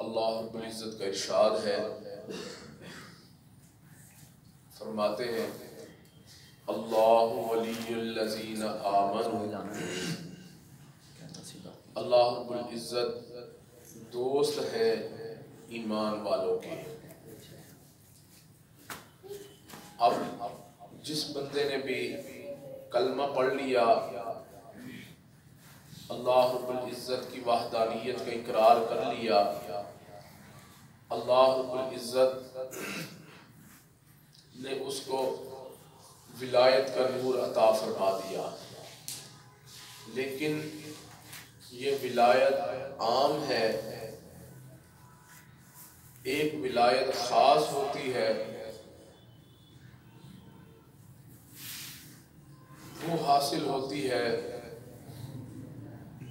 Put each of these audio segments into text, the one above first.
اللہ رب العزت کا ارشاد ہے، فرماتے ہیں اللہ ولی الذین آمنوا، اللہ رب العزت دوست ہے ایمان والوں کے۔ اب جس بندے نے بھی کلمہ پڑھ لیا، اللہ رب العزت کی وحدانیت کا اقرار کر لیا، اللہ رب العزت نے اس کو ولایت کا نور عطا فرما دیا۔ لیکن یہ ولایت عام ہے، ایک ولایت خاص ہوتی ہے، وہ حاصل ہوتی ہے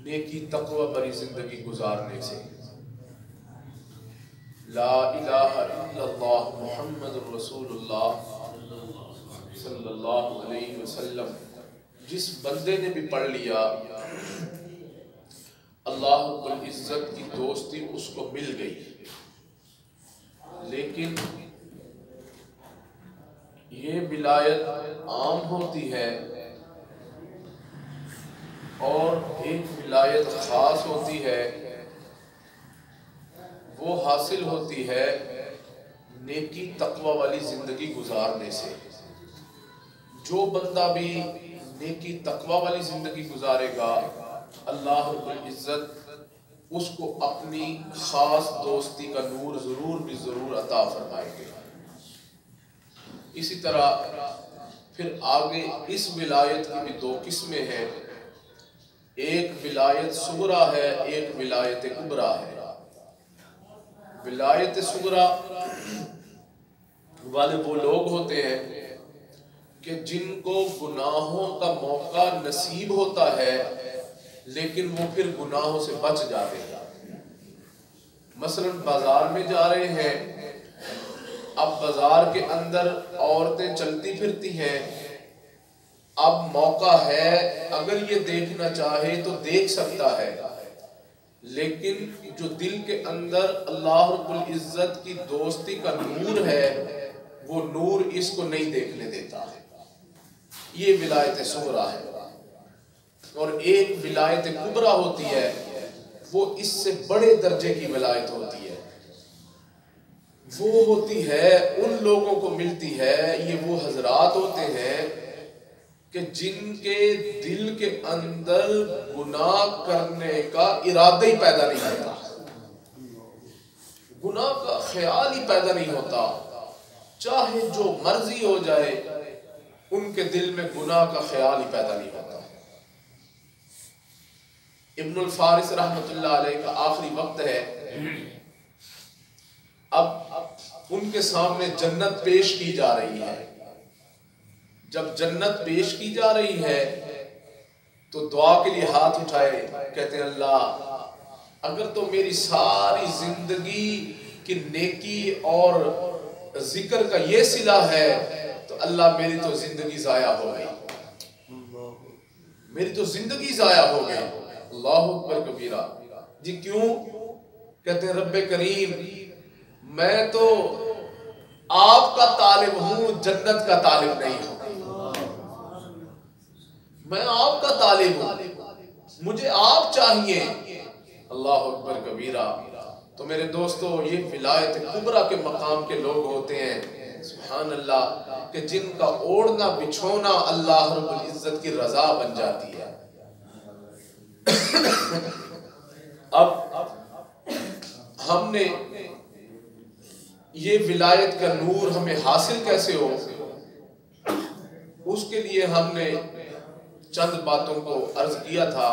نیکی تقوی بری زندگی گزارنے سے۔ لا الہ الا اللہ محمد رسول اللہ صلی اللہ علیہ وسلم جس بندے نے بھی پڑھ لیا، اللہ رب العزت کی دوستی اس کو مل گئی۔ لیکن یہ ولایت عام ہوتی ہے اور ایک ولایت خاص ہوتی ہے، وہ حاصل ہوتی ہے نیکی تقوی والی زندگی گزارنے سے۔ جو بندہ بھی نیکی تقوی والی زندگی گزارے گا، اللہ رب العزت اس کو اپنی خاص دوستی کا نور ضرور بھی ضرور عطا فرمائے گے۔ اسی طرح پھر آگے اس ولایت کی بھی دو قسمیں ہیں، ایک ولایت صغریٰ ہے، ایک ولایت کبریٰ ہے۔ ولایت صغریٰ والے وہ لوگ ہوتے ہیں کہ جن کو گناہوں کا موقع نصیب ہوتا ہے لیکن وہ پھر گناہوں سے بچ جاتے ہیں۔ مثلا بازار میں جا رہے ہیں، اب بازار کے اندر عورتیں چلتی پھرتی ہیں، اب موقع ہے اگر یہ دیکھنا چاہے تو دیکھ سکتا ہے، لیکن جو دل کے اندر اللہ رب العزت کی دوستی کا نور ہے، وہ نور اس کو نہیں دیکھنے دیتا ہے۔ یہ ولایت صغریٰ ہے۔ اور ایک ولایت کبریٰ ہوتی ہے، وہ اس سے بڑے درجے کی ولایت ہوتی ہے۔ وہ ہوتی ہے، ان لوگوں کو ملتی ہے، یہ وہ حضرات ہوتے ہیں کہ جن کے دل کے اندر گناہ کرنے کا ارادہ ہی پیدا نہیں ہوتا، گناہ کا خیال ہی پیدا نہیں ہوتا، چاہے جو مرضی ہو جائے، ان کے دل میں گناہ کا خیال ہی پیدا نہیں ہوتا۔ ابن الفارس رحمت اللہ علیہ کا آخری وقت ہے، اب ان کے سامنے جنت پیش کی جا رہی ہے۔ جب جنت پیش کی جا رہی ہے تو دعا کے لیے ہاتھ اٹھائے، کہتے ہیں اللہ اگر تو میری ساری زندگی کی نیکی اور ذکر کا یہ صلہ ہے تو اللہ میری تو زندگی ضائع ہو گئی، میری تو زندگی ضائع ہو گئی۔ اللہ اکبر کبیرہ۔ جی کیوں؟ کہتے ہیں رب کریم میں تو آپ کا طالب ہوں، جنت کا طالب نہیں ہوں، میں آپ کا طالب ہوں، مجھے آپ چاہیے۔ اللہ اکبر کبیرہ۔ تو میرے دوستو، یہ ولایت کبریٰ کے مقام کے لوگ ہوتے ہیں، سبحان اللہ، کہ جن کا اوڑھنا بچھونا اللہ رب العزت کی رضا بن جاتی ہے۔ اب ہم نے یہ ولایت کا نور ہمیں حاصل کیسے ہو، اس کے لیے ہم نے چند باتوں کو عرض کیا تھا۔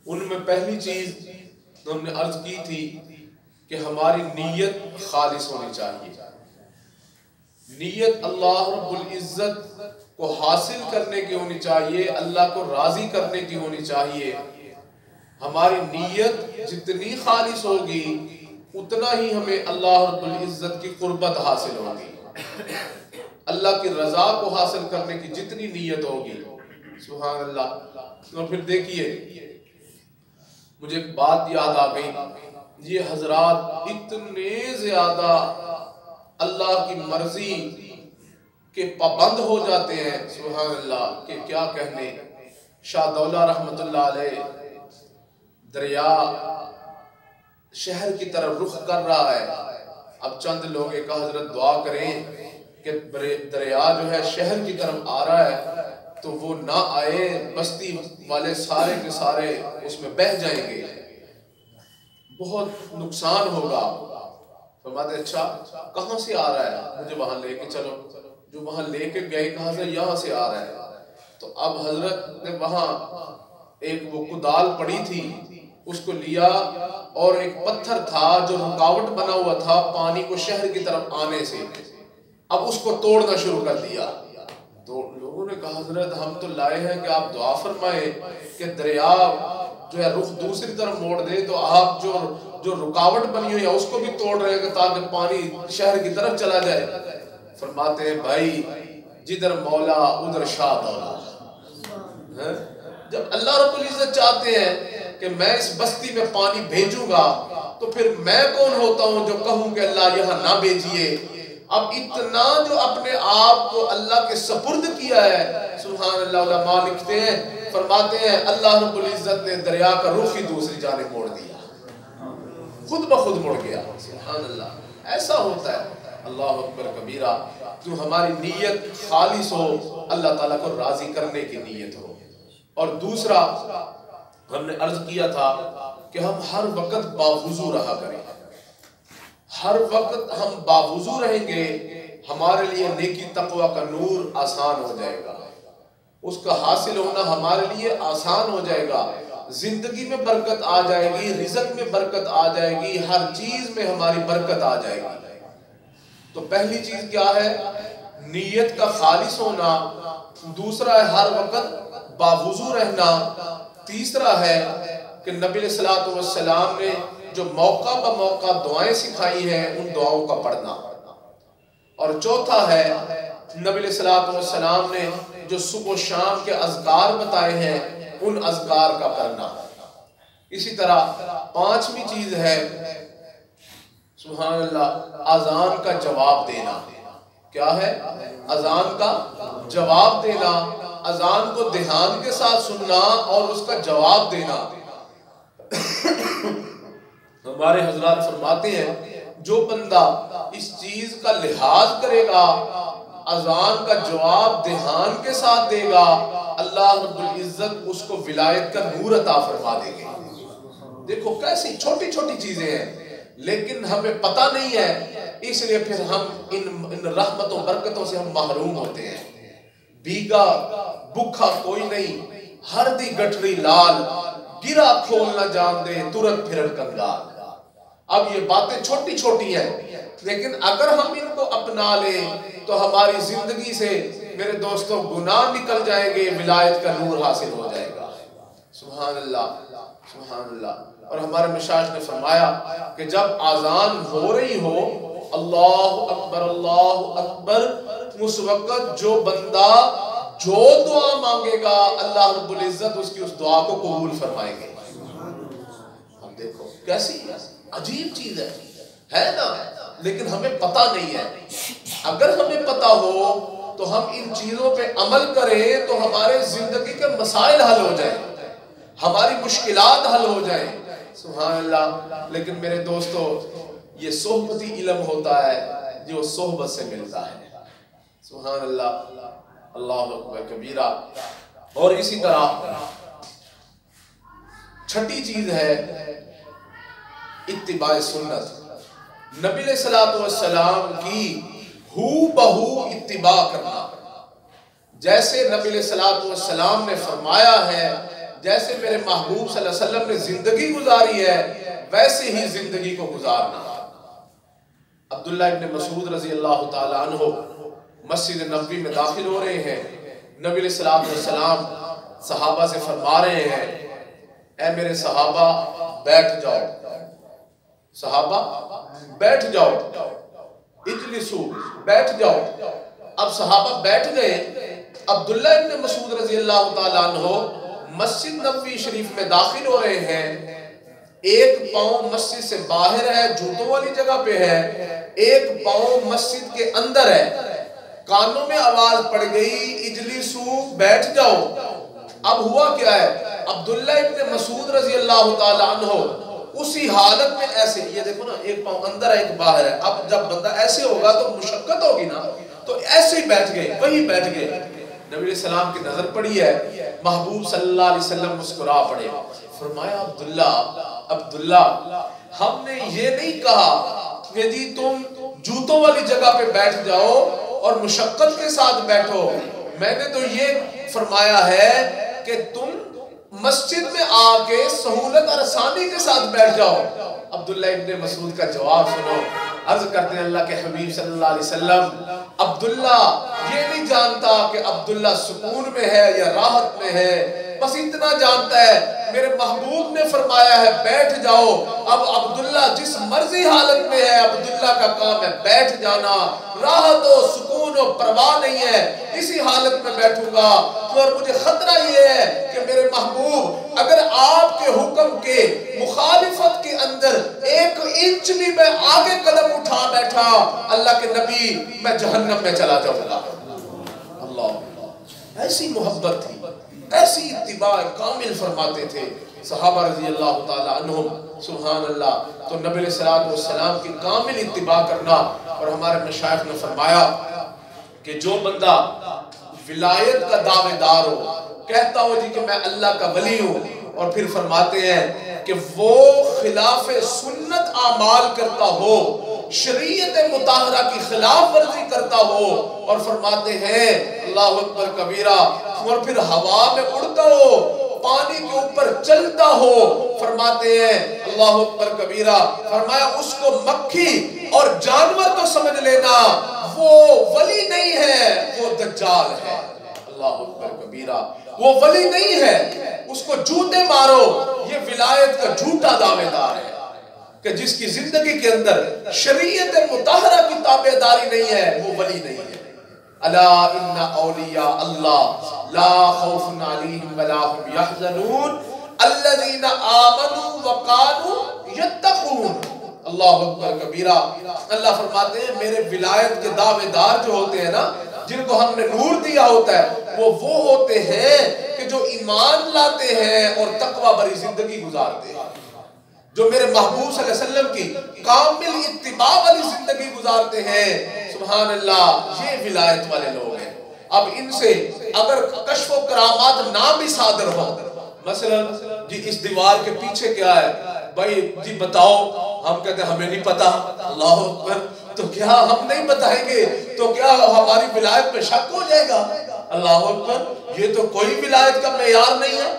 ان میں پہلی چیز ہم نے عرض کی تھی کہ ہماری نیت خالص ہونی چاہیے۔ نیت اللہ رب العزت کو حاصل کرنے کی ہونی چاہیے، اللہ کو راضی کرنے کی ہونی چاہیے۔ ہماری نیت جتنی خالص ہوگی اتنا ہی ہمیں اللہ رب العزت کی قربت حاصل ہوگی۔ اللہ کی رضا کو حاصل کرنے کی جتنی نیت ہوگی، سبحان اللہ۔ اور پھر دیکھیے، مجھے ایک بات یاد آ گئی، یہ حضرات اتنے زیادہ اللہ کی مرضی کے پابند ہو جاتے ہیں سبحان اللہ کہ کیا کہنے. شاہ دولہ رحمت اللہ علیہ دریا شہر کی طرف رخ کر رہا ہے. اب چند لوگ ایک حضرت دعا کریں کہ دریا جو ہے شہر کی طرف آ رہا ہے تو وہ نہ آئے، بستی والے سارے کے سارے اس میں بہہ جائیں گے، بہت نقصان ہوگا. فرماتے اچھا کہاں سے آ رہا ہے، مجھے وہاں لے کے چلو. جو وہاں لے کے گئے کہا سے یہاں سے آ رہا ہے. تو اب حضرت نے وہاں ایک وہ کدال پڑی تھی اس کو لیا اور ایک پتھر تھا جو رکاوٹ بنا ہوا تھا پانی کو شہر کی طرف آنے سے، اب اس کو توڑنا شروع کر دیا. تو لوگوں نے کہا حضرت ہم تو لائے ہیں کہ آپ دعا فرمائیں کہ دریا جو ہے رخ دوسری طرف موڑ دے، تو آپ جو رکاوٹ بنی ہوئی ہے اس کو بھی توڑ رہے ہیں تاکہ پانی شہر کی طرف چلا جائے. فرماتے ہیں بھائی جدھر مولا ادھر شاہ دولا. جب اللہ رب العزت چاہتے ہیں کہ میں اس بستی میں پانی بھیجوں گا تو پھر میں کون ہوتا ہوں جو کہوں کہ اللہ یہاں نہ بھیجیے. اب اتنا جو اپنے آپ کو اللہ کے سپرد کیا ہے سبحان اللہ. علماء لکھتے ہیں فرماتے ہیں اللہ رب العزت نے دریا کا رخ ہی دوسری جانب موڑ دیا، خود بخود مڑ گیا. سبحان اللہ ایسا ہوتا ہے. اللہ اکبر کبیرہ. جو ہماری نیت خالص ہو، اللہ تعالیٰ کو راضی کرنے کی نیت ہو. اور دوسرا ہم نے عرض کیا تھا کہ ہم ہر وقت باوضو رہا کریں. ہر وقت ہم باوضو رہیں گے ہمارے لیے نیکی تقوی کا نور آسان ہو جائے گا، اس کا حاصل ہونا ہمارے لیے آسان ہو جائے گا. زندگی میں برکت آ جائے گی، رزق میں برکت آ جائے گی، ہر چیز میں ہماری برکت آ جائے گی. تو پہلی چیز کیا ہے؟ نیت کا خالص ہونا. دوسرا ہے ہر وقت باوضو رہنا. تیسرا ہے کہ نبی علیہ الصلوۃ والسلام نے جو موقع بہ موقع دعائیں سکھائی ہیں ان دعاؤں کا پڑھنا. اور چوتھا ہے نبی علیہ الصلوۃ والسلام نے جو صبح و شام کے اذکار بتائے ہیں ان اذکار کا کرنا. اسی طرح پانچویں چیز ہے سبحان اللہ اذان کا جواب دینا. کیا ہے؟ اذان کا جواب دینا. اذان کو دھیان کے ساتھ سننا اور اس کا جواب دینا. ہمارے حضرات فرماتے ہیں جو بندہ اس چیز کا لحاظ کرے گا، اذان کا جواب دھیان کے ساتھ دے گا، اللہ رب العزت اس کو ولایت کا نور عطا فرما دے گے. دیکھو کیسی چھوٹی چھوٹی چیزیں ہیں لیکن ہمیں پتہ نہیں ہے، اس لیے پھر ہم ان رحمتوں برکتوں سے ہم محروم ہوتے ہیں. بیگا بکھا کوئی نہیں، ہردی گٹری لال، گرا کھول نہ جان دے ترت پھرن کنگال. اب یہ باتیں چھوٹی چھوٹی ہیں لیکن اگر ہم ان کو اپنا لیں تو ہماری زندگی سے میرے دوستوں گناہ نکل جائیں گے، ولایت کا نور حاصل ہو جائے گا. سبحان اللہ سبحان اللہ. اور ہمارے مشائخ نے فرمایا کہ جب آذان ہو رہی ہو اللہ اکبر، اس وقت جو بندہ جو دعا مانگے گا اللہ رب العزت اس کی اس دعا کو قبول فرمائیں گے. ہم دیکھو کیسی عجیب چیز ہے نا، لیکن ہمیں پتہ نہیں ہے. اگر ہمیں پتہ ہو تو ہم ان چیزوں پہ عمل کریں تو ہمارے زندگی کے مسائل حل ہو جائیں، ہماری مشکلات حل ہو جائیں. سبحان اللہ. لیکن میرے دوستو یہ صحبتی علم ہوتا ہے جو صحبت سے ملتا ہے. سبحان اللہ اللہ اکبر کبیرہ. اور اسی طرح چھٹی چیز ہے اتباع سنت. نبی علیہ الصلوۃ والسلام کی ہو بہو اتباع کرنا. جیسے نبی علیہ الصلوۃ والسلام نے فرمایا ہے، جیسے میرے محبوب صلی اللہ علیہ وسلم نے زندگی گزاری ہے ویسے ہی زندگی کو گزارنا. عبداللہ ابن مسعود رضی اللہ تعالیٰ عنہ مسجد نبوی میں داخل ہو رہے ہیں. نبی علیہ الصلوۃ والسلام صحابہ سے فرما رہے ہیں اے میرے صحابہ بیٹھ جاؤ، صحابہ بیٹھ جاؤ، اجلسو بیٹھ جاؤ. اب صحابہ بیٹھ گئے. عبداللہ ابن مسعود رضی اللہ تعالیٰ عنہ مسجد نبوی شریف میں داخل ہو رہے ہیں. ایک پاؤں مسجد سے باہر ہے، جوتوں والی جگہ پہ ہے، ایک پاؤں مسجد کے اندر ہے، کانوں میں آواز پڑ گئی اجلسو بیٹھ جاؤ۔ اب ہوا کیا ہے، عبداللہ ابن مسعود رضی اللہ تعالیٰ عنہ اسی حالت میں ایسے، یہ دیکھو نا، ایک پاؤں اندر ہے ایک باہر ہے، اب جب بندہ ایسے ہوگا تو مشقت ہوگی نا، تو ایسے ہی بیٹھ گئے، وہی بیٹھ گئے۔ نبی علیہ السلام کی نظر پڑی ہے، محبوب صلی اللہ علیہ وسلم مسکرا پڑے، فرمایا عبداللہ ہم نے یہ نہیں کہا کہ جی تم جوتوں والی جگہ پہ بیٹھ جاؤ اور مشقت کے ساتھ بیٹھو، میں نے تو یہ فرمایا ہے کہ تم مسجد میں آ کے سہولت اور آسانی کے ساتھ بیٹھ جاؤ۔ عبداللہ ابن مسعود کا جواب سنو، عرض کرتے ہیں اللہ کے حبیب صلی اللہ علیہ وسلم، عبداللہ یہ نہیں جانتا کہ عبداللہ سکون میں ہے یا راحت میں ہے، بس اتنا جانتا ہے میرے محبوب نے فرمایا ہے بیٹھ جاؤ۔ اب عبداللہ جس مرضی حالت میں ہے، عبداللہ کا کام ہے بیٹھ جانا، راحت و سکون و پرواہ نہیں ہے، اسی حالت میں بیٹھوں گا۔ اور مجھے خطرہ یہ ہے کہ میرے محبوب اگر آپ کے حکم کے مخالفت کے اندر ایک انچ بھی میں آگے قدم اٹھا بیٹھا، اللہ کے نبی میں جہنم میں چلا جاؤں گا۔ اللہ، ایسی محبت تھی، ایسی اتباع کامل فرماتے تھے صحابہ رضی اللہ تعالیٰ عنہم، سبحان اللہ۔ تو نبی علیہ السلام کی کامل اتباع کرنا، اور ہمارے مشائخ نے فرمایا کہ جو بندہ ولایت کا دعوے دار ہو، کہتا ہو جی کہ میں اللہ کا ولی ہوں، اور پھر فرماتے ہیں کہ وہ خلاف سنت اعمال کرتا ہو، شریعت مطہرہ کی خلاف ورزی کرتا ہو، اور فرماتے ہیں اللہ اکبر کبیرہ، اور پھر ہوا میں اڑتا ہو، پانی کے اوپر چلتا ہو، فرماتے ہیں اللہ اکبر کبیرہ، فرمایا اس کو مکھی اور جانور تو سمجھ لینا، وہ ولی نہیں ہے، وہ دجال ہے۔ اللہ اکبر کبیرہ، وہ ولی نہیں ہے، اس کو جوتے مارو، یہ ولایت کا جھوٹا دعوے دار ہے کہ جس کی زندگی کے اندر شریعت مطہرہ کی تابعداری نہیں ہے، وہ ولی نہیں ہے۔ الا ان اولیاء اللہ لا خوف علیہم ولا هم يحزنون الذین آمنوا وكانوا يتقون۔ اللہ اکبر کبیرہ، اللہ فرماتے ہیں میرے ولایت کے دعوے دار جو ہوتے ہیں نا، جن کو ہم نے نور دیا ہوتا ہے، وہ ہوتے ہیں کہ جو ایمان لاتے ہیں اور تقوی بری زندگی گزارتے ہیں، جو میرے محبوب صلی اللہ علیہ وسلم کی کامل اتباع والی زندگی گزارتے ہیں۔ سبحان اللہ، یہ ولایت والے لوگ ہیں۔ اب ان سے اگر کشف و کرامات نہ بھی صادر ہو، مثلا جی اس دیوار کے پیچھے کیا ہے، بھائی جی بتاؤ، ہم کہتے ہیں ہمیں نہیں پتا، اللہ اکبر، تو کیا ہم نہیں بتائیں گے تو کیا ہماری ولایت میں شک ہو جائے گا؟ اللہ اکبر، یہ تو کوئی ولایت کا معیار نہیں ہے،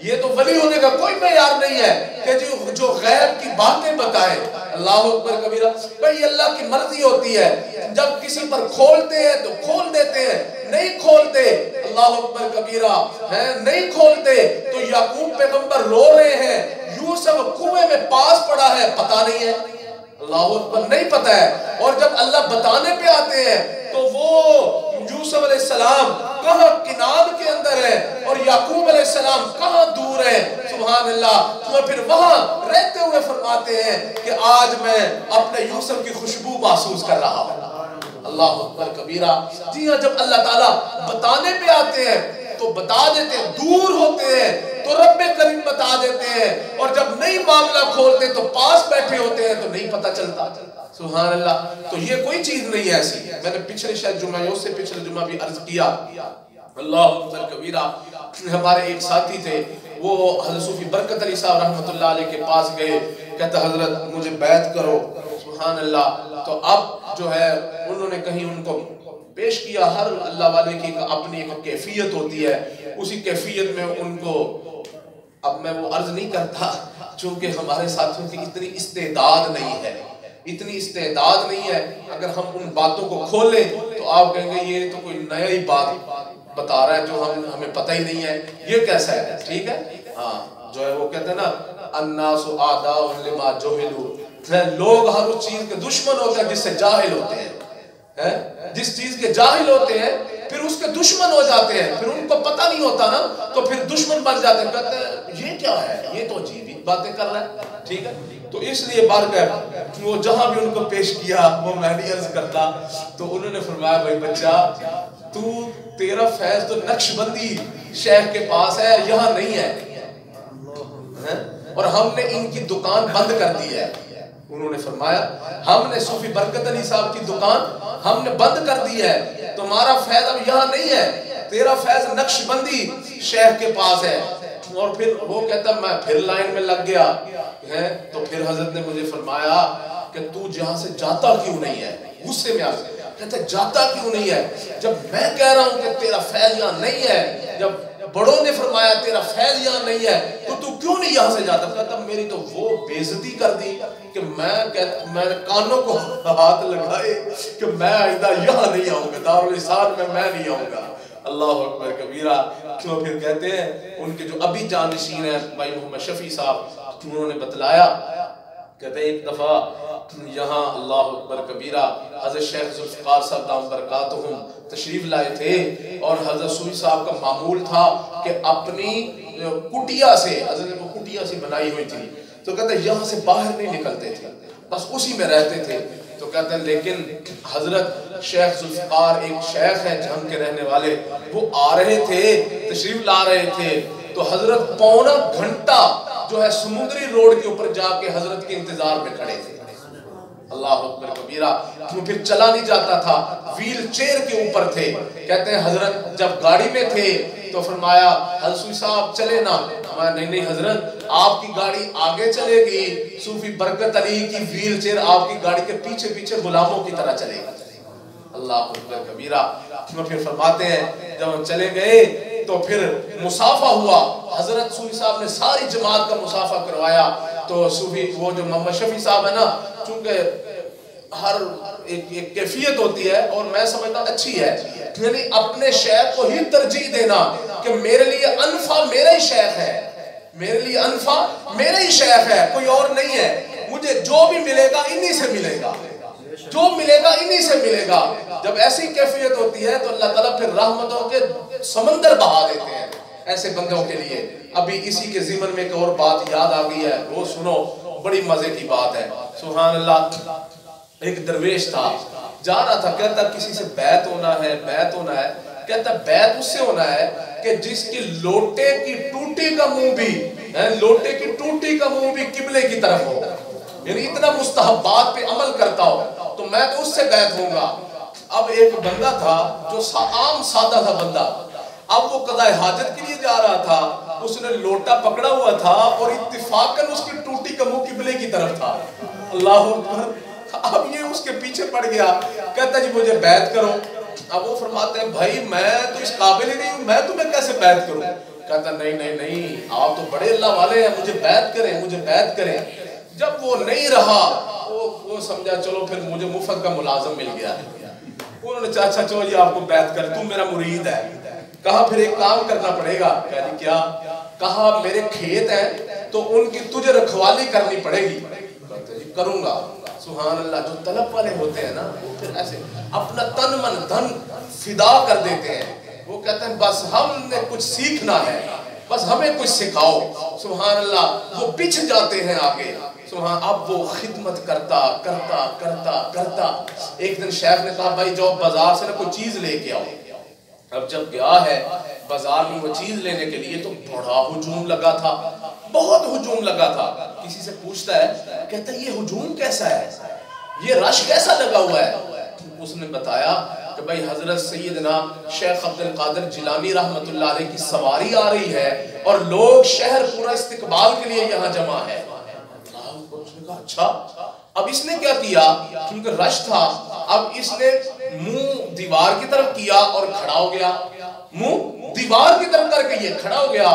یہ تو ولی ہونے کا کوئی معیار نہیں ہے کہ جو غیب کی باتیں بتائے۔ اللہ اکبر کبیرہ، بھئی اللہ کی مرضی ہوتی ہے، جب کسی پر کھولتے ہیں تو کھول دیتے ہیں، نہیں کھولتے اللہ اکبر کبیرہ، نہیں کھولتے تو یعقوب پیغمبر رو رہے ہیں، یوسف کنویں میں پاس پڑا ہے، پتہ نہیں ہے، اللہ اکبر نہیں پتہ ہے، اور جب اللہ بتانے پہ آتے ہیں تو وہ یوسف علیہ السلام کہاں کنان کے اندر ہے اور یعقوب علیہ السلام کہاں دور ہے، سبحان اللہ، اور پھر وہاں رہتے ہوئے فرماتے ہیں کہ آج میں اپنے یوسف کی خوشبو محسوس کر رہا ہوں۔ اللہ اکبر کبیرہ، جی ہاں، جب اللہ تعالیٰ بتانے پہ آتے ہیں تو بتا دیتے ہیں، دور ہوتے ہیں تو رب کریم بتا دیتے ہیں، اور جب نہیں معاملہ کھولتے تو پاس بیٹھے ہوتے ہیں تو نہیں پتہ چلتا۔ سبحان اللہ، تو یہ کوئی چیز نہیں ایسی، میں نے پچھلے شاید جمعہ یا اس سے پچھلے جمعہ بھی عرض کیا، اللہ اکبر کبیرہ، ہمارے ایک ساتھی تھے، وہ حضرت صوفی برکت علی صاحب رحمۃ اللہ علیہ کے پاس گئے، کہتا حضرت مجھے بیعت کرو، سبحان اللہ، تو اب جو ہے انہوں نے کہیں ان کو پیش کیا، ہر اللہ والے کی اپنی ایک کیفیت ہوتی ہے، اسی کیفیت میں ان کو، اب میں وہ عرض نہیں کرتا چونکہ ہمارے ساتھیوں کی اتنی استعداد نہیں ہے، اتنی استعداد نہیں ہے، اگر ہم ان باتوں کو کھولیں تو آپ کہیں گے یہ تو کوئی نیا ہی بات بتا رہا ہے جو ہمیں پتہ ہی نہیں ہے، یہ کیسا ہے، ٹھیک ہے، ہاں، جو ہے وہ کہتے ہیں نا الناس اعداء لما جہلوا، لوگ ہر اس چیز کے دشمن ہوتے ہیں جس سے جاہل ہوتے ہیں، جس چیز کے جاہل ہوتے ہیں پھر اس کے دشمن ہو جاتے ہیں، پھر ان کو پتہ نہیں ہوتا نا تو پھر دشمن بن جاتے ہیں، کہتے ہیں یہ کیا ہے، یہ تو عجیب ہی باتیں کر رہا ہے. ٹھیک ہے، تو اس لیے بارگاہ وہ جہاں بھی ان کو پیش کیا وہ میں نہیں عرض کرتا، تو انہوں نے فرمایا بھائی بچہ تیرا فیض تو نقش بندی شیخ کے پاس ہے، یہاں نہیں ہے، اور ہم نے ان کی دکان بند کر دی ہے. انہوں نے فرمایا ہم نے صوفی برکت علی صاحب کی دکان ہم نے بند کر دی ہے، تمہارا فیض اب یہاں نہیں ہے، تیرا فیض نقش بندی شیخ کے پاس ہے. اور پھر وہ کہتا میں پھر لائن میں لگ گیا ہے. تو پھر حضرت نے مجھے فرمایا کہ تو جہاں سے جاتا کیوں نہیں ہے، غصے میں آتے کہتے جاتا کیوں نہیں ہے، جب میں کہہ رہا ہوں کہ تیرا فیض یہاں نہیں ہے، جب بڑوں نے فرمایا تیرا فیض یہاں نہیں ہے تو کیوں نہیں یہاں سے جاتا. کہتا میری تو وہ بے عزتی کر دی کہ میں کانوں کو ہاتھ لگائے کہ میں آئندہ یہاں نہیں آؤں گا، دارالحسان میں نہیں آؤں گا. اللہ اکبر کبیرہ. کیوں پھر کہتے ہیں ان کے جو ابھی جانشین ہیں بھائی محمد شفیع صاحب، انہوں نے بتلایا، کہتے ہیں ایک دفعہ یہاں اللہ اکبر کبیرہ حضرت شیخ ذوالفقار صاحب دام برکاتہم تشریف لائے تھے، اور حضرت سوئی صاحب کا معمول تھا کہ اپنی کٹیا سے، حضرت کو کٹیا سے بنائی ہوئی تھی، تو کہتے ہیں یہاں سے باہر نہیں نکلتے تھے، بس اسی میں رہتے تھے. تو کہتے ہیں لیکن حضرت شیخ ذوالفقار ایک شیخ ہیں جہنم کے رہنے والے، وہ آ رہے تھے، تشریف لا رہے تھے، تو حضرت پونا گھنٹہ جو ہے سمندری روڈ کے اوپر جا کے حضرت کے انتظار میں کھڑے تھے. اللہ اکبر کبیرہ. وہ پھر چلا نہیں جاتا تھا، ویل چیئر کے اوپر تھے. کہتے ہیں حضرت جب گاڑی میں تھے تو فرمایا حضرت صوفی صاحب چلے نا، نہیں حضرت آپ کی گاڑی آگے چلے گی، صوفی برکت علی کی ویل چیئر آپ کی گاڑی کے پیچھے پیچھے غلاموں کی طرح چلے گا. اللہ اکبر کبیرہ. پھر فرماتے ہیں جب ہم چلے گئے تو پھر مسافہ ہوا، حضرت صوفی صاحب نے ساری جماعت کا مسافہ کروایا. تو صوفی وہ جو محمد شفیع صاحب ہے نا، چونکہ ہر ایک کیفیت ہوتی ہے اور میں سمجھتا اچھی ہے، یعنی اپنے شیخ کو ہی ترجیح دینا کہ میرے لیے انفع میرا ہی شیخ ہے، میرے لیے انفع میرا ہی شیخ ہے، کوئی اور نہیں ہے، مجھے جو بھی ملے گا انہی سے ملے گا، جو ملے گا انہی سے ملے گا. جب ایسی کیفیت ہوتی ہے تو اللہ تعالیٰ پھر رحمتوں کے سمندر بہا دیتے ہیں ایسے بندوں کے لیے. ابھی اسی کے ضمن میں ایک اور بات یاد آ گئی ہے، وہ سنو، بڑی مزے کی بات ہے. سبحان اللہ. ایک درویش تھا، جا رہا تھا، کہتا کسی سے بیعت ہونا ہے، بیعت ہونا ہے. کہتا بیعت اس سے ہونا ہے کہ جس کی لوٹے کی ٹوٹی کا منہ بھی، لوٹے کی ٹوٹی کا منہ بھی قبلے کی طرف ہو، یعنی اتنا مستحبات پہ عمل کرتا ہو، تو میں تو اس سے بیعت ہوں گا. اب ایک بندہ تھا جو عام سادہ تھا بندہ، اب وہ قضاء حاجت کے لیے جا رہا تھا، اس نے لوٹا پکڑا ہوا تھا اور اتفاقاً اس کی ٹوٹی کا منہ قبلے کی طرف تھا. اللہ اکبر. اب یہ اس کے پیچھے پڑ گیا، کہتا جی مجھے بیعت کرو. اب وہ فرماتے ہیں بھائی میں تو اس قابل ہی نہیں ہوں، میں تمہیں کیسے بیعت کروں. کہتا نہیں آپ تو بڑے اللہ والے ہیں، مجھے بیعت کریں، مجھے بیعت کریں. جب وہ نہیں رہا وہ سمجھا چلو پھر مجھے مفت کا ملازم مل گیا. انہوں نے اچھا چلو یہ آپ کو بیعت کر، تم میرا مرید ہے. کہا پھر ایک کام کرنا پڑے گا. کہا جی کیا؟ کہا میرے کھیت ہیں تو ان کی تجھے رکھوالی کرنی پڑے گی. کہتے جی کروں گا. سبحان اللہ. جو طلب والے ہوتے ہیں نا وہ پھر ایسے اپنا تن من دھن فدا کر دیتے ہیں. وہ کہتے ہیں بس ہم نے کچھ سیکھنا ہے، بس ہمیں کچھ سکھاؤ. سبحان اللہ. وہ پچھ جاتے ہیں آگے. سبحان. اب وہ خدمت کرتا کرتا کرتا کرتا ایک دن شیخ نے کہا بھائی جاؤ بازار سے نا کوئی چیز لے کے آؤ. اب جب گیا ہے بازار میں وہ چیز لینے کے لیے تو بڑا ہجوم لگا تھا، بہت ہجوم لگا تھا. کسی سے پوچھتا ہے، کہتا ہے یہ ہجوم کیسا ہے، یہ رش کیسا لگا ہوا ہے. اس نے بتایا کہ بھائی حضرت سیدنا شیخ عبد القادر جیلانی رحمت اللہ علیہ کی سواری آ رہی ہے اور لوگ شہر پورا استقبال کے لیے یہاں جمع ہے. اس نے کہا اچھا. اب اس نے کیا کیا، کیونکہ رش تھا، اب اس نے منہ دیوار کی طرف کیا اور کھڑا ہو گیا، منہ دیوار کی طرف کر کے یہ کھڑا ہو گیا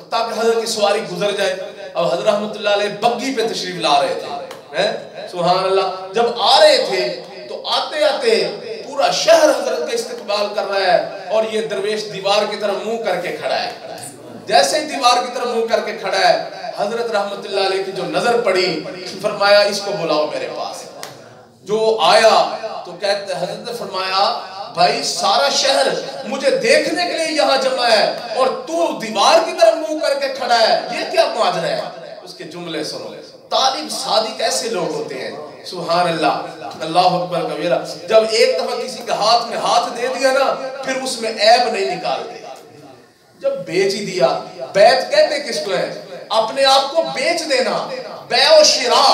تاکہ حضرت کی سواری گزر جائے. اب حضرت رحمت اللہ علیہ بگی پہ تشریف لا رہے تھے. سبحان اللہ. جب آ رہے تھے تو آتے آتے پورا شہر حضرت کا استقبال کر رہا ہے اور یہ درویش دیوار کی طرف منہ کر کے کھڑا ہے. جیسے ہی دیوار کی طرف منہ کر کے کھڑا ہے، حضرت رحمت اللہ علیہ کی جو نظر پڑی، فرمایا اس کو بلاؤ میرے پاس. جو آیا تو کہتے حضرت نے فرمایا بھائی سارا شہر مجھے دیکھنے کے لیے یہاں جمع ہے اور تو دیوار کی طرف منہ کر کے کھڑا ہے، یہ کیا ماجرا ہے؟ اس کے جملے سنو۔ طالب صادق ایسے لوگ ہوتے ہیں، سبحان اللہ، اللہ اکبر کبیرہ۔ جب ایک دفعہ کسی کے ہاتھ میں ہاتھ دے دیا نا، پھر اس میں عیب نہیں نکالتے۔ جب بیچ ہی دیا، بیعت کہتے کس کو ہے؟ اپنے آپ کو بیچ دینا، بیع و شراء،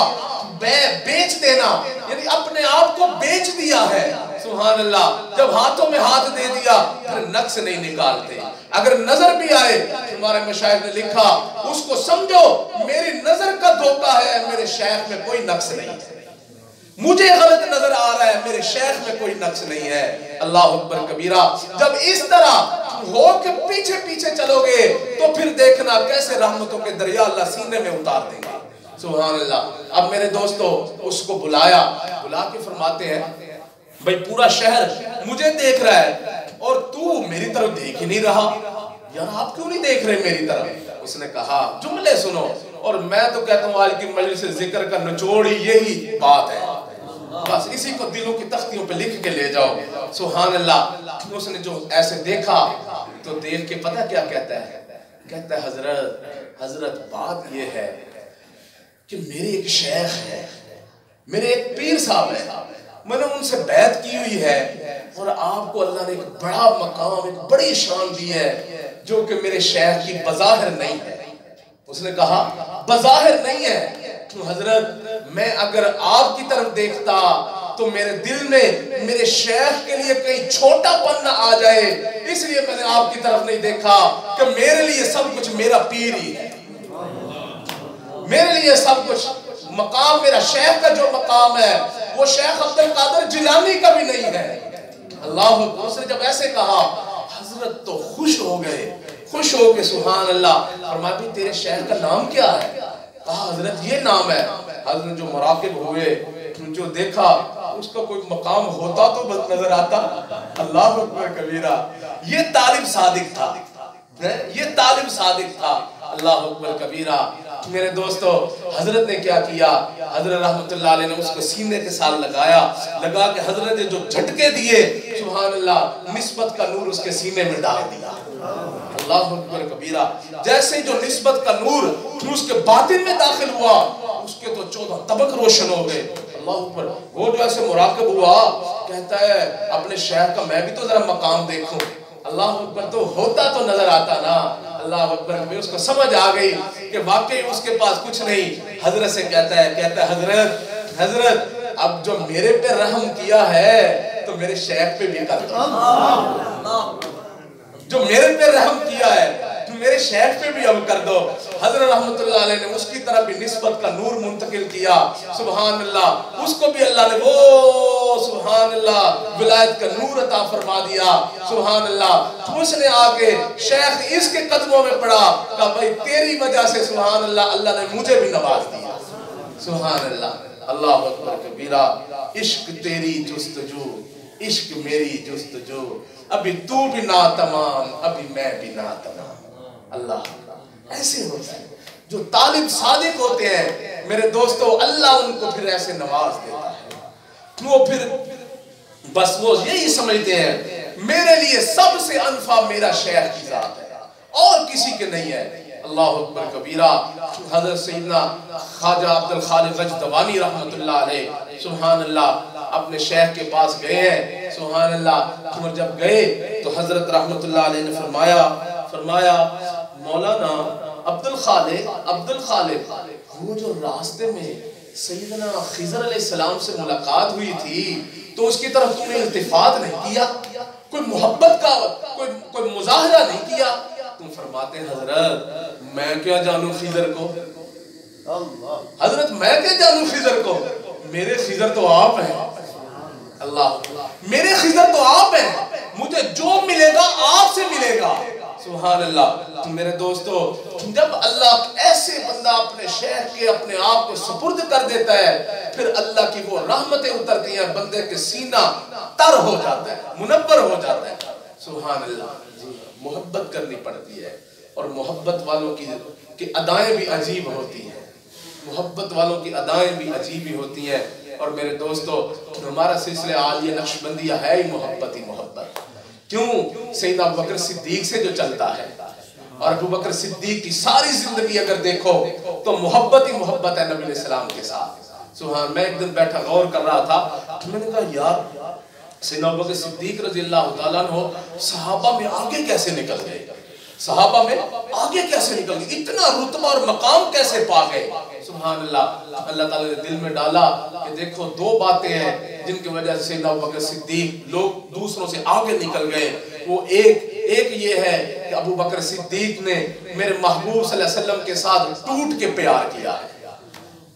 بیچ دینا، یعنی اپنے آپ کو بیچ دیا ہے، سبحان اللہ۔ جب ہاتھوں میں ہاتھ دے دیا پھر نقص نہیں نکالتے۔ اگر نظر بھی آئے، ہمارے مشائخ نے لکھا اس کو سمجھو میری نظر کا دھوکہ ہے، میرے شیخ میں کوئی نقص نہیں ہے، مجھے غلط نظر آ رہا ہے، میرے شیخ میں کوئی نقص نہیں ہے، اللہ اکبر کبیرہ۔ جب اس طرح ہو کے پیچھے پیچھے چلو گے تو پھر دیکھنا کیسے رحمتوں کے دریا اللہ سینے میں اتار دیں گے، سبحان اللہ۔ اب میرے دوستو اس کو بلایا، بلا کے فرماتے ہیں بھئی پورا شہر مجھے دیکھ رہا ہے اور تو میری طرف دیکھ ہی نہیں رہا، یار آپ کیوں نہیں دیکھ رہے میری طرف؟ اس نے کہا جملے سنو، اور میں تو کہتا ہوں آج کی مجلس سے ذکر کا نچوڑ ہی یہی بات ہے، بس اسی کو دلوں کی تختیوں پہ لکھ کے لے جاؤ، سبحان اللہ۔ اس نے جو ایسے دیکھا تو دیکھ کے پتہ کیا کہتا ہے؟ کہتا ہے حضرت بات یہ ہے کہ میری ایک شیخ ہے، میرے ایک پیر صاحب ہے، میں نے ان سے بیعت کی ہوئی ہے اور آپ کو اللہ نے ایک بڑا مقام، ایک بڑی شان دی ہے جو کہ میرے شیخ کی بظاہر نہیں ہے۔ اس نے کہا بظاہر نہیں ہے تو حضرت میں اگر آپ کی طرف دیکھتا تو میرے دل میں میرے شیخ کے لیے کہیں چھوٹا پن نہ آ جائے، اس لیے میں نے آپ کی طرف نہیں دیکھا کہ میرے لیے سب کچھ میرا پیر ہی ہے، میرے لیے سب کچھ مقام میرا شیخ کا جو مقام ہے وہ شیخ عبد القادر جیلانی کا بھی نہیں ہے، اللہ اکبر۔ اس نے جب ایسے کہا حضرت تو خوش ہو گئے، خوش ہو کے سبحان اللہ فرمایا بھی تیرے شیخ کا نام کیا ہے؟ کہا حضرت یہ نام ہے۔ حضرت جو مراقب ہوئے جو دیکھا اس کا کوئی مقام ہوتا تو بس نظر آتا، اللہ اکبر کبیرہ۔ یہ طالب صادق تھا، یہ طالب صادق تھا، اللہ اکبر کبیرہ۔ میرے دوستو حضرت نے کیا کیا؟ حضرت رحمت اللہ علیہ نے اس کو سینے کے ساتھ لگا کے حضرت نے جو جھٹکے دیے سبحان اللہ نسبت کا نور اس کے سینے میں ڈال دیا، اللہ اکبر کبیرہ۔ جیسے جو نسبت کا نور اس کے باطن میں داخل ہوا اس کے تو 14 طبق روشن ہو گئے، اللہ اکبر۔ وہ جو ایسے مراقب ہوا کہتا ہے اپنے شیخ کا میں بھی تو ذرا مقام دیکھوں، اللہ اکبر، تو ہوتا تو نظر آتا نا، اللہ اکبر۔ میں اس کو سمجھ آ گئی کہ واقعی اس کے پاس کچھ نہیں۔ حضرت سے کہتا ہے حضرت اب جو میرے پہ رحم کیا ہے تو میرے شیخ پہ بھی کر دو، جو میرے پہ رحم کیا ہے تو میرے شیخ پہ بھی اب کر دو۔ حضرت رحمت اللہ علیہ نے اس کی طرف بھی نسبت کا نور منتقل کیا، سبحان اللہ۔ اس کو بھی اللہ نے وہ سبحان اللہ ولایت کا نور عطا فرما دیا، سبحان اللہ۔ اس نے آگے شیخ اس کے قدموں میں پڑا، کہا بھائی تیری وجہ سے سبحان اللہ اللہ نے مجھے بھی نواز دیا، سبحان اللہ، اللہ اکبر کبیرہ۔ عشق تیری جستجو، عشق میری جستجو، ابھی تو بھی ناتمام ابھی میں بھی ناتمام، اللہ۔ ایسے ہوتا ہے جو طالب صادق ہوتے ہیں میرے دوستو، اللہ ان کو پھر ایسے نواز دیتا ہے، وہ پھر بس وہ یہی سمجھتے ہیں میرے لیے سب سے انفع میرا شیخ کی ذات ہے اور کسی کے نہیں ہے، اللہ اکبر کبیرہ۔ حضرت سیدنا خواجہ عبد الخالق غجدوانی رحمت اللہ علیہ سبحان اللہ اپنے شیخ کے پاس گئے ہیں، سبحان اللہ۔ اور جب گئے تو حضرت رحمت اللہ علیہ نے فرمایا مولانا عبد الخالق وہ جو راستے میں سیدنا خضر علیہ السلام سے ملاقات ہوئی تھی تو اس کی طرف تم نے التفات نہیں کیا، کوئی محبت کا کوئی مظاہرہ نہیں کیا؟ تم فرماتے ہیں حضرت میں کیا جانوں خضر کو، حضرت میں کیا جانوں خضر کو، میرے خضر تو آپ ہیں، اللہ میرے خضر تو آپ ہیں، مجھے جو ملے گا آپ سے ملے گا، سبحان اللہ۔ تو میرے دوستو جب اللہ ایسے بندہ اپنے شیخ کے اپنے آپ کو سپرد کر دیتا ہے پھر اللہ کی وہ رحمتیں اترتی ہیں، بندے کے سینہ تر ہو جاتا ہے، منور ہو جاتا ہے، سبحان اللہ۔ محبت کرنی پڑتی ہے اور محبت والوں کی ادائیں بھی عجیب ہوتی ہیں، محبت والوں کی ادائیں بھی عجیب ہی ہوتی ہیں۔ اور میرے دوستو ہمارا سلسلہ عالیہ نقشبندیہ ہے ہی محبت ہی محبت. کیوں؟ سیدنا ابوبکر صدیق سے جو چلتا ہے، اور ابوبکر صدیق کی ساری زندگی اگر دیکھو تو محبت ہی محبت ہے نبی علیہ السلام کے ساتھ. سبحان. میں ایک دن بیٹھا غور کر رہا تھا، میں نے کہا یار سیدنا ابوبکر صدیق رضی اللہ تعالیٰ عنہ صحابہ میں آگے کیسے نکل گئے، صحابہ میں آگے کیسے نکل گئے، اتنا رتبہ اور مقام کیسے پا گئے. سبحان اللہ. اللہ تعالیٰ نے دل میں ڈالا کہ دیکھو دو باتیں ہیں جن کی وجہ سے سیدنا ابوبکر صدیق لوگ دوسروں سے آگے نکل گئے. وہ ایک یہ ہے کہ ابوبکر صدیق نے میرے محبوب صلی اللہ علیہ وسلم کے ساتھ ٹوٹ کے پیار کیا ہے،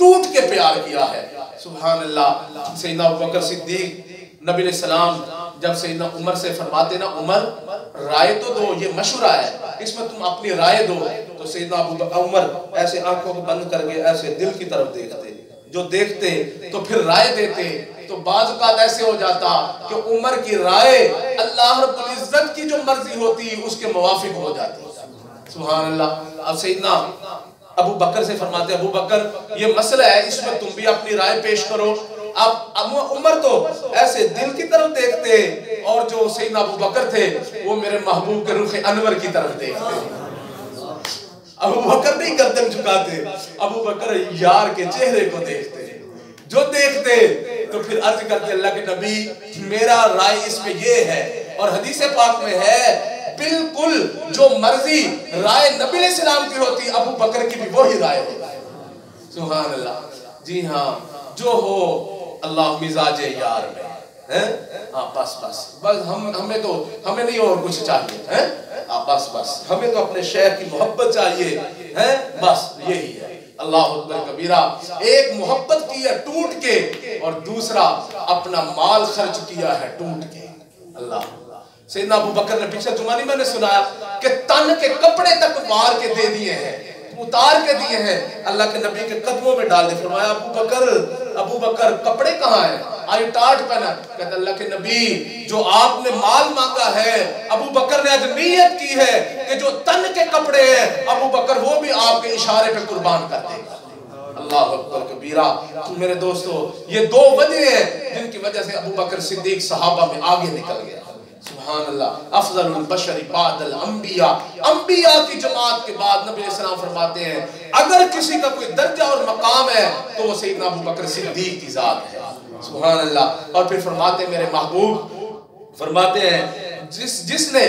ٹوٹ کے پیار کیا ہے. سبحان اللہ. سیدنا ابوبکر صدیق نبی علیہ السلام جب سیدنا عمر سے فرماتے نا عمر رائے تو دو، یہ مشورہ ہے، اس میں تم اپنی رائے دو، تو سیدنا عمر ایسے آنکھوں کو بند کر کے ایسے دل کی طرف دیکھتے، جو دیکھتے تو پھر رائے دیتے. تو بعض اوقات ایسے ہو جاتا کہ عمر کی رائے اللہ رب العزت کی جو مرضی ہوتی اس کے موافق ہو جاتی. سبحان اللہ. اب سیدنا ابو بکر سے فرماتے ابو بکر یہ مسئلہ ہے، اس میں تم بھی اپنی رائے پیش کرو. اب عمر تو ایسے دل کی طرف دیکھتے اور جو سیدنا ابو بکر تھے وہ میرے محبوب کے رخ انور کی طرف دیکھتے. ابو بکر نہیں گردن جھکاتے، ابو بکر یار کے چہرے کو دیکھتے، جو دیکھتے تو پھر عرض کرتے اللہ کے نبی میرا رائے اس میں یہ ہے. اور حدیث پاک میں ہے بالکل جو مرضی رائے نبی علیہ السلام کی ہوتی ابو بکر کی بھی وہی رائے ہوتی. سبحان اللہ. جی ہاں جو ہو اللہ مزاج یار میں. ہاں بس ہمیں نہیں اور کچھ چاہیے. بس ہمیں تو اپنے شیخ کی محبت چاہیے. بس یہی ہے. اللہ اکبر کبیرہ. ایک محبت کی ہے ٹوٹ کے، اور دوسرا اپنا مال خرچ کیا ہے ٹوٹ کے. اللہ. سیدنا ابو بکر نے پچھلے جمعہ نہیں میں نے سنایا کہ تن کے کپڑے تک مار کے دے دیے ہیں، اتار کے دیے ہیں، اللہ کے نبی کے قدموں میں ڈال دے. فرمایا ابو بکر کپڑے کہاں ہیں؟ آئی ٹاٹ پہنا. کہتا اللہ کے نبی جو آپ نے مال مانگا ہے ابو بکر نے آج نیت کی ہے کہ جو تن کے کپڑے ہیں ابو بکر وہ بھی آپ کے اشارے پہ قربان کر دے گا. اللہ اکبر کبیرہ. میرے دوستو یہ دو وجہ ہیں جن کی وجہ سے ابو بکر صدیق صحابہ میں آگے نکل گیا. سبحان اللہ. افضل البشر بعد الانبیاء. انبیاء کی جماعت کے بعد نبی علیہ السلام فرماتے ہیں اگر کسی کا کوئی درجہ اور مقام ہے تو وہ سیدنا ابو بکر صدیق کی ذات ہے. سبحان اللہ. اور پھر فرماتے ہیں میرے محبوب فرماتے ہیں جس نے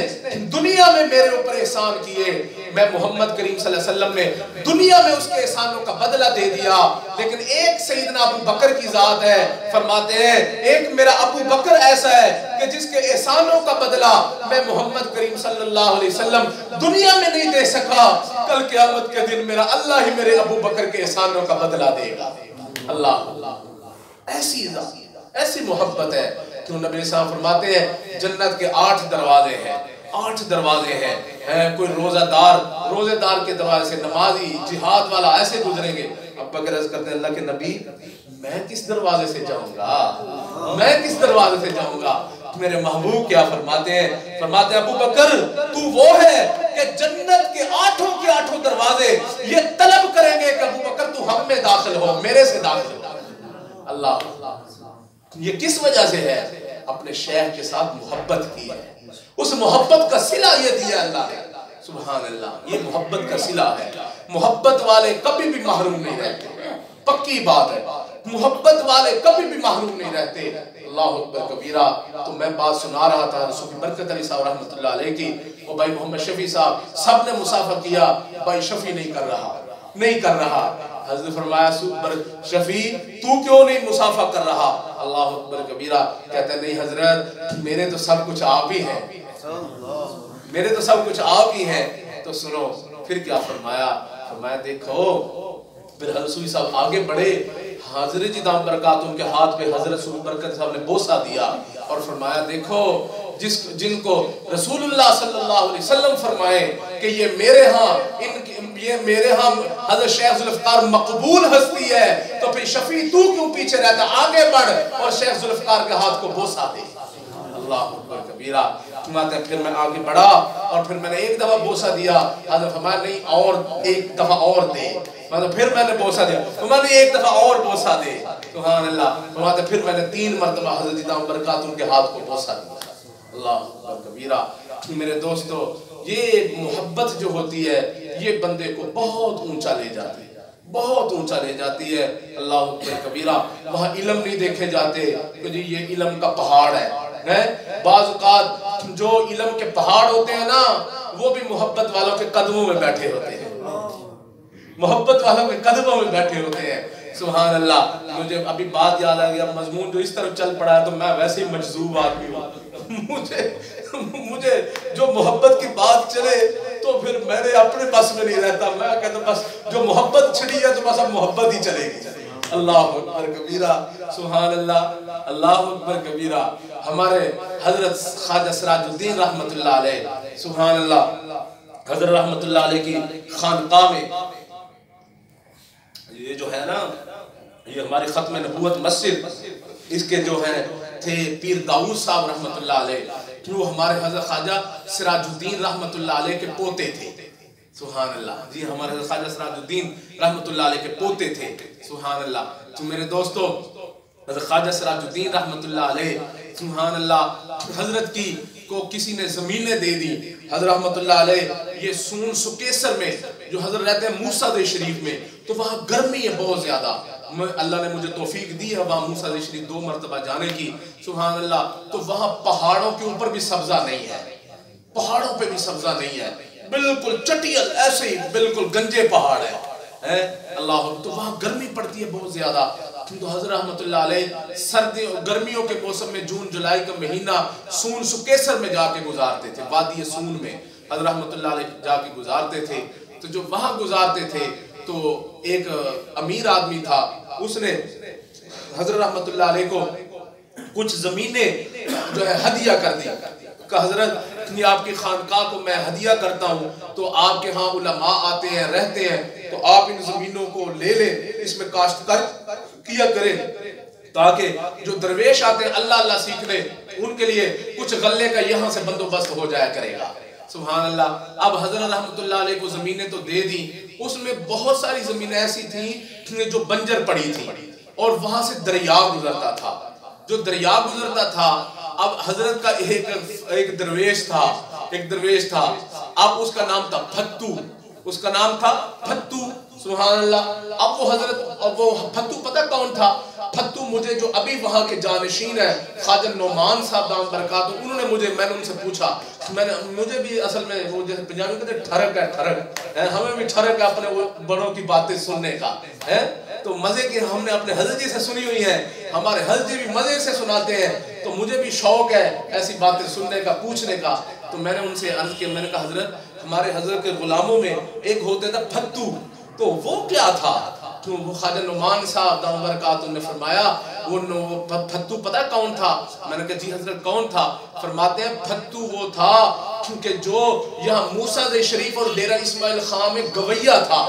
دنیا میں میرے اوپر احسان کیے میں محمد کریم صلی اللہ علیہ وسلم نے دنیا میں اس کے احسانوں کا بدلہ دے دیا. لیکن ایک سیدنا ابو بکر کی ذات ہے. فرماتے ہیں ایک میرا ابو بکر ایسا ہے کہ جس کے احسانوں کا بدلہ میں محمد کریم صلی اللہ علیہ وسلم دنیا میں نہیں دے سکا، کل قیامت کے دن میرا اللہ ہی میرے ابو بکر کے احسانوں کا بدلہ دے گا. اللہ. ایسی محبت ہے. کیوں نبی علیہ السلام فرماتے ہیں جنت کے 8 دروازے ہیں، 8 دروازے ہیں. کوئی روزہ دار کے دروازے سے، نمازی جہاد والا ایسے گزریں گے. اب بکر عرض کرتے ہیں اللہ کے نبی میں کس دروازے سے جاؤں گا، میں کس دروازے سے جاؤں گا. میرے محبوب کیا فرماتے ہیں؟ فرماتے ہیں ابو بکر تو وہ ہے کہ جنت کے 8 دروازے یہ طلب کریں گے کہ ابو بکر تو ہم میں داخل ہو، میرے سے داخل ہو. اللہ. یہ کس وجہ سے ہے؟ اپنے شیخ کے ساتھ محبت کی ہے. اس محبت کا صلہ یہ دیا اللہ ہے. سبحان اللہ. یہ محبت کا صلہ ہے. محبت والے کبھی بھی محروم نہیں رہتے. پکی بات ہے. محبت والے کبھی بھی محروم نہیں رہتے. اللہ اکبر کبیرہ. تو میں بات سنا رہا تھا رسول برکت علی صاحب رحمۃ اللہ علیہ کی. وہ بھائی محمد شفیع صاحب سب نے مسافر کیا، بھائی شفیع نہیں کر رہا. حضرت فرمایا شفیع تو کیوں نہیں مسافہ کر رہا؟ اللہ اکبر کبیرہ. کہتا ہے نہیں حضرت میرے تو سب کچھ آپ ہی ہیں، میرے تو سب کچھ آپ ہی ہیں. تو سنو پھر کیا فرمایا. فرمایا دیکھو پھر حضرت صوفی صاحب آگے بڑھے. حضرت جی دام برکات ان کے ہاتھ پہ حضرت صوفی برکت صاحب نے بوسہ دیا اور فرمایا دیکھو جن کو رسول اللہ صلی اللہ علیہ وسلم فرمائے کہ یہ میرے ہاں حضرت شیخ ذوالفقار مقبول ہستی ہے، تو پھر شفیع تو کیوں پیچھے رہتا؟ آگے بڑھ اور شیخ ذوالفقار کے ہاتھ کو بوسہ دے. اللہ اکبر کبیرہ. پھر میں آگے بڑھا اور پھر میں نے ایک دفعہ بوسہ دیا. حضرت فرمایا نہیں اور ایک دفعہ اور دے. پھر میں نے بوسہ دیا. میں نے ایک دفعہ اور بوسہ دے. سبحان اللہ. فرماتے پھر میں نے 3 مرتبہ حضرت دامت برکاتہ کے ہاتھ کو بوسہ دیا. اللہ اکبر کبیرہ. میرے دوستو یہ محبت جو ہوتی ہے یہ بندے کو بہت اونچا لے جاتی ہے, بہت اونچا لے جاتی ہے. اللہ اکبر کبیرہ. وہاں علم نہیں دیکھے جاتے کہ جی یہ علم کا پہاڑ ہے. بعض اوقات جو علم کے پہاڑ ہوتے ہیں نا وہ بھی محبت والوں کے قدموں میں بیٹھے ہوتے ہیں, محبت والوں کے قدموں میں بیٹھے ہوتے ہیں. سبحان اللہ. مجھے ابھی بات یاد آ گیا, مضمون جو اس طرف چل پڑا ہے تو میں ویسے ہی مجذوب آدمی ہوں. مجھے جو محبت کی بات چلے تو پھر میرے اپنے بس میں نہیں رہتا. میں کہتا بس جو محبت چھڑی ہے تو بس اب محبت ہی چلے گی. اللہ اکبر کبیرہ. سبحان اللہ. اللہ اکبر کبیرہ. ہمارے حضرت خواجہ سراج الدین رحمت اللہ علیہ, سبحان اللہ, حضرت رحمت اللہ علیہ کی خانقاہ میں یہ جو ہے نا یہ ہماری ختم نبوت مسجد, اس کے جو ہیں تھے پیر داؤد صاحب رحمت اللہ علیہ, وہ ہمارے حضرت خواجہ سراج الدین رحمت اللہ علیہ کے پوتے تھے. سبحان اللہ. جی ہمارے حضرت خواجہ سراج الدین رحمت اللہ علیہ کے پوتے تھے. سبحان اللہ. تو میرے دوستو حضرت خواجہ سراج الدین رحمت اللہ علیہ, سبحان اللہ, حضرت کی کو کسی نے زمینیں دے دی. حضرت رحمت اللہ علیہ یہ سون سکیسر میں جو حضرت رہتے ہیں موسیٰ دے شریف میں, تو وہاں گرمی ہے بہت زیادہ. اللہ نے مجھے توفیق دی ہے وہاں موسیٰ دے شریف 2 مرتبہ جانے کی. سبحان اللہ. تو وہاں پہاڑوں کے اوپر بھی سبزہ نہیں ہے, پہاڑوں پہ بھی سبزہ نہیں ہے, بالکل چٹیل ایسے ہی بالکل گنجے پہاڑ ہے. اللہ. تو وہاں گرمی پڑتی ہے بہت زیادہ. تو حضرت رحمت اللہ علیہ سردی گرمیوں کے موسم میں جون جولائی کا مہینہ سون سکیسر میں جا کے گزارتے تھے, وادی سون میں حضرت رحمت اللہ علیہ جا کے گزارتے تھے. تو جو وہاں گزارتے تھے تو ایک امیر آدمی تھا, اس نے حضرت رحمت اللہ علیہ کو کچھ زمینیں جو ہے ہدیہ کر دی کہ حضرت آپ کی خانقاہ کو میں ہدیہ کرتا ہوں, تو آپ کے ہاں علماء آتے ہیں رہتے ہیں, تو آپ ان زمینوں کو لے لیں, اس میں کاشت کیا کریں تاکہ جو درویش آتے ہیں اللہ اللہ سیکھنے ان کے لیے کچھ غلے کا یہاں سے بندوبست ہو جایا کرے گا. سبحان اللہ. اب حضرت رحمت اللہ علیہ کو زمینیں تو دے دی, اس میں بہت ساری زمینیں ایسی تھیں جو بنجر پڑی تھی اور وہاں سے دریا گزرتا تھا. جو دریا گزرتا تھا, اب حضرت کا ایک درویش تھا, اب اس کا نام تھا پھتو, اس کا نام تھا پھتو. سبحان اللہ. اب وہ حضرت وہ پھتو پتہ کون تھا؟ پھتو مجھے جو ابھی وہاں کے جانشین ہیں خواجہ نعمان صاحب دامت برکاتہ, انہوں نے میں نے ان سے پوچھا, مجھے بھی اصل میں وہ جیسے پنجابی کہتے ہیں ٹھرک ہے, ہمیں بھی ٹھرک ہے اپنے بڑوں کی باتیں سننے کا ہے. تو مزے کی ہم نے اپنے حضرت جی سے سنی ہوئی ہیں, ہمارے حضرت جی بھی مزے سے سناتے ہیں, تو مجھے بھی شوق ہے ایسی باتیں سننے کا, پوچھنے کا. تو میں نے ان سے عرض کیا, میں نے کہا حضرت ہمارے حضرت کے غلاموں میں ایک ہوتے تھا پھتو, تو وہ کیا تھا؟ تو وہ خواجہ نعمان صاحب دامت برکاتہ نے فرمایا وہ پھتو پتہ کون تھا؟ میں نے کہا جی حضرت کون تھا؟ فرماتے ہیں پھتو وہ تھا کہ جو یہاں موسیٰ شریف اور ڈیرہ اسماعیل خان میں گویہ تھا.